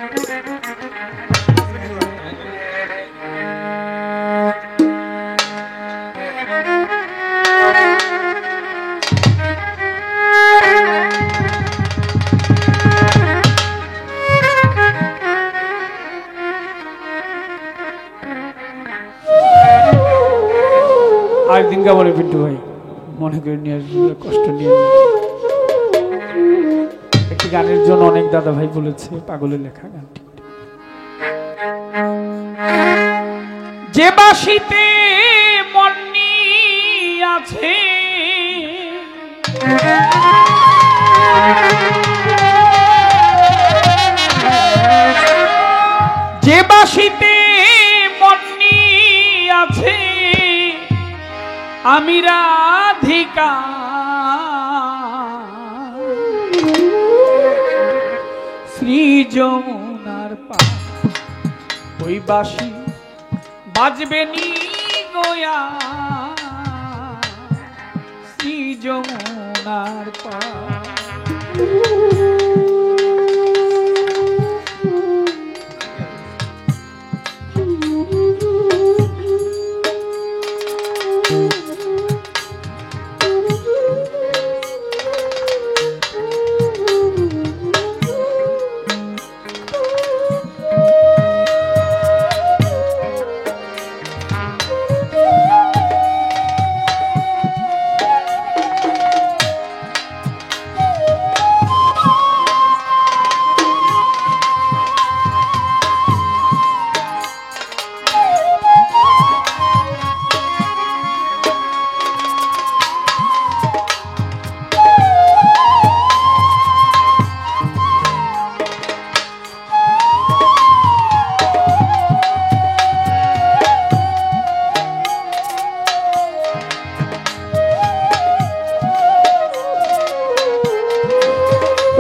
আরেকদিন গাবলে পিন্টু ভাই মনে করে নিয়ে আসবে, কষ্ট নিয়ে একটি গানের জন্য অনেক দাদা ভাই বলেছে পাগলের লেখা গানটি। যে বাসিতে মন্নি আছে যে বাসিতে মন্নি আছে আমি রাধিকা শ্রী যমুনার পার ওই বাঁশি বাজবে নি গোয়া শ্রী যমুনার পার।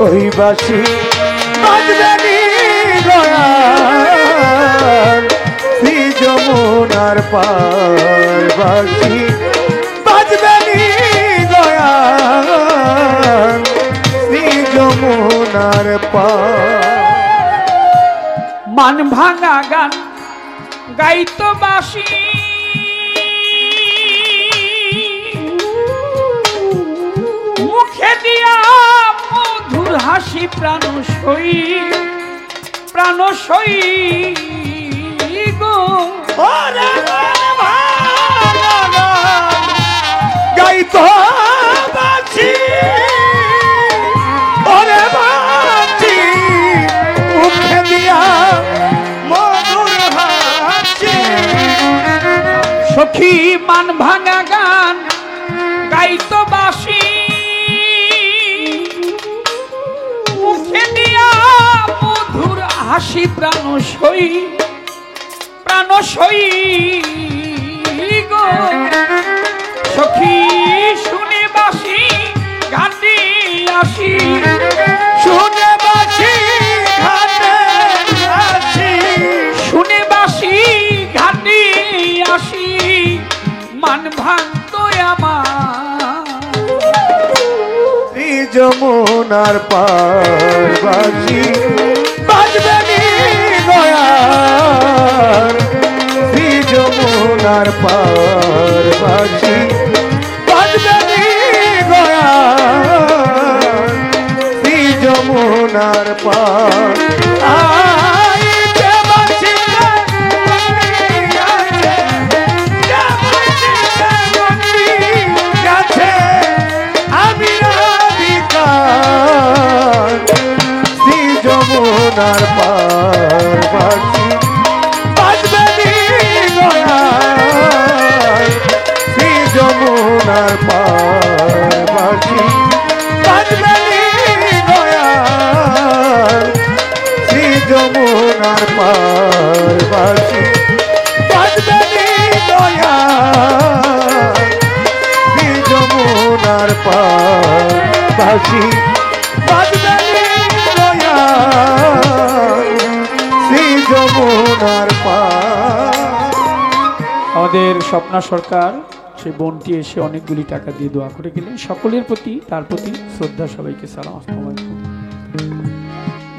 ওই বাঁশি বাজবে নি গয়ার শ্রী যমুনার পার বাঁশি বাজবে নি গয়ার শ্রী যমুনার পার। মান ভাঙা গান গাইতো বাঁশি মুখে দিয়া মধুর হাসি প্রাণ সই গো গাইতো বাঁশি ওরে বাঁশি মুখে দিয়া মধুর হাসি। সখী মান ভাঙা গান গাইতো বাঁশি মুখে দিয়া মধুর হাসি প্রাণ সই গো সখী শুনে বাঁশি ঘাটে আসি শুনে বাঁশি ঘাটে আসি শুনে বাঁশি ঘাটে আসি মান ভাঙতো আমার শ্রী যমুনার পার বাঁশি বাজবে নি গয়ার শ্রী যমুনার পার বাঁশি বাজবে নি গয়ার শ্রী যমুনার পার। যমুনার পার বাঁশি বাজবে নি গয়ার শ্রী যমুনার পার বাঁশি বাজবে নি গয়ার শ্রী যমুনার পার বাঁশি বাজবে নি গয়ার শ্রী যমুনার পার বাঁশি বাজবে নি শ্রী যমুনার পার। আমাদের স্বপ্না সরকার সেই বোনটি এসে অনেকগুলি টাকা দিয়ে দোয়া করে গেলেন। সকলের প্রতি তার প্রতি শ্রদ্ধা, সবাইকে সালাম। আসসালামু আলাইকুম।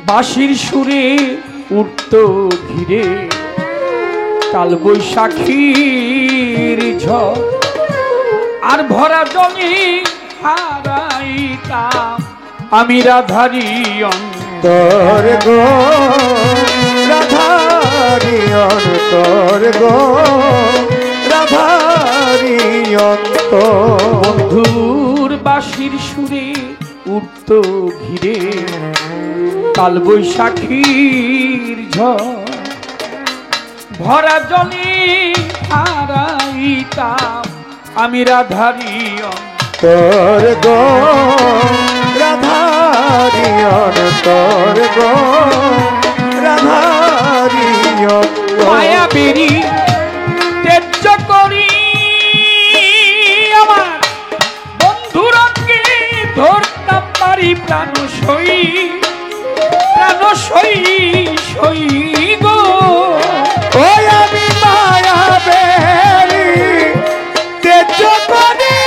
বাঁশির সুরে উঠত ঘিরে কাল বৈশাখীর ঝড় আর ভরা জলে হারাইতাম আমি রাধারি তোর গো রাধারি অন্তর গো রাধারি অন্তর বন্ধুর বাঁশির সুরে উঠত ঘিরে কাল বৈশাখীর ঝড় ভরা জলে হারাইতাম আমি রাধারি তোর গো রাধারি অন্তর গো রাধারি অন্তর মায়া বেরি তেজ্য করি আমার বন্ধুরকে ধরতাম পারি প্রাণ সই সই গো ওই আমি মায়া বেরি তেজ করি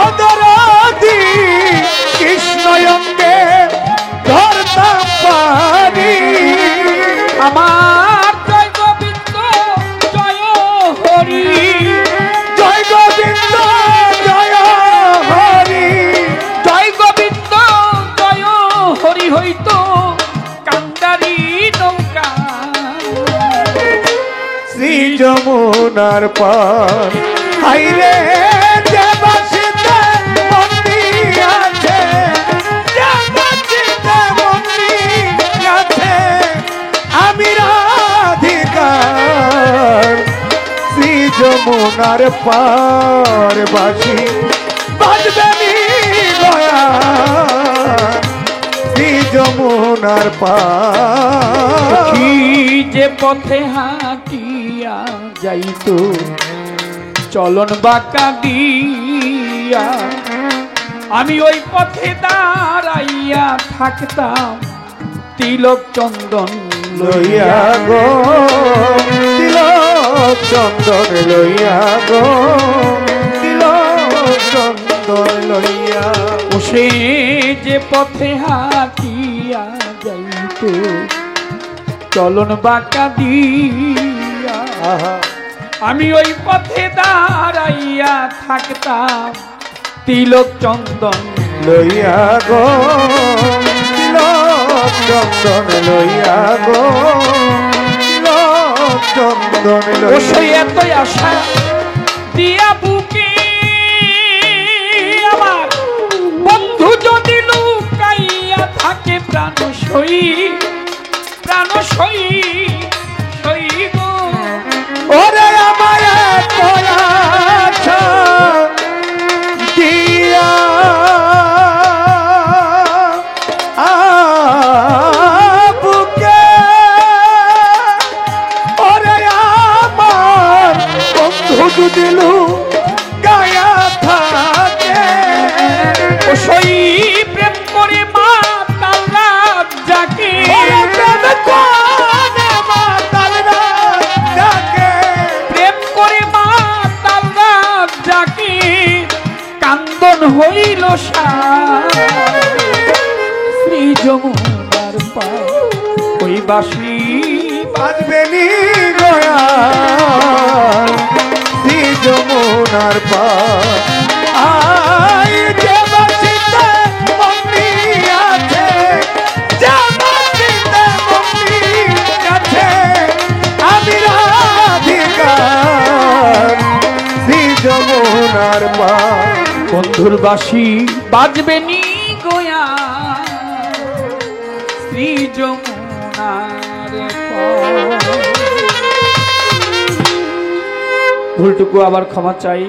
অদরদি কৃষ্ণ অঙ্গে ধরতাম পারি আমার জয় গোবিন্দ জয় হরি জয় গোবিন্দ জয় হরি জয় গোবিন্দ জয় হরি হইতো কান্দারি নৌকা শ্রী যমুনার পার হাইরে যে বাসিতে বন্দি আছে যে বাসিতে বন্দি আছে আমি রাধিকার শ্রী যমুনার পার বাসি বাজবে নি গয়া শ্রী যমুনার পার কি যে পথে হাঁটিয়া যাইতো চলন বাঁকা দিয়া আমি ওই পথে দাঁড়াইয়া থাকতাম তিলক চন্দন লইয়া গো তিলক চন্দন লইয়া গো তিলক চন্দন লইয়া ও সে যে পথে হাঁটিয়া যাইতো চলন বাঁকা দিয়া আহা আমি ওই পথে দাঁড়াইয়া থাকতাম তিলক চন্দন লইয়া গো তিলক চন্দন লইয়া গো তিলক চন্দন ও লইয়া সেই এতই আশা দিয়া বুকে আমার বন্ধু যদি লুকাইয়া থাকে প্রাণ সই সই গো ওরে আমায় তোরা দিয়া বুকে ওরে আমার বন্ধু দিলু গায়া থাকে ও সই প্রেম করে মা তাল্লা যাকে প্রেম করে মা তাল্লা যাকে কান্দন হইল শ্রী যমুনার পার ওই বাসি বাজবে নি গয়া শ্রী যমুনার পার আই যে বাসিতে বন্দি আছে যে বাসিতে বন্দি আছে আমি রাধিকার শ্রী যমুনার পার বন্ধুর বাসি বাজবে নি গোয়া শ্রী যমুনার পার। ভুলটুকু আবার ক্ষমা চাই।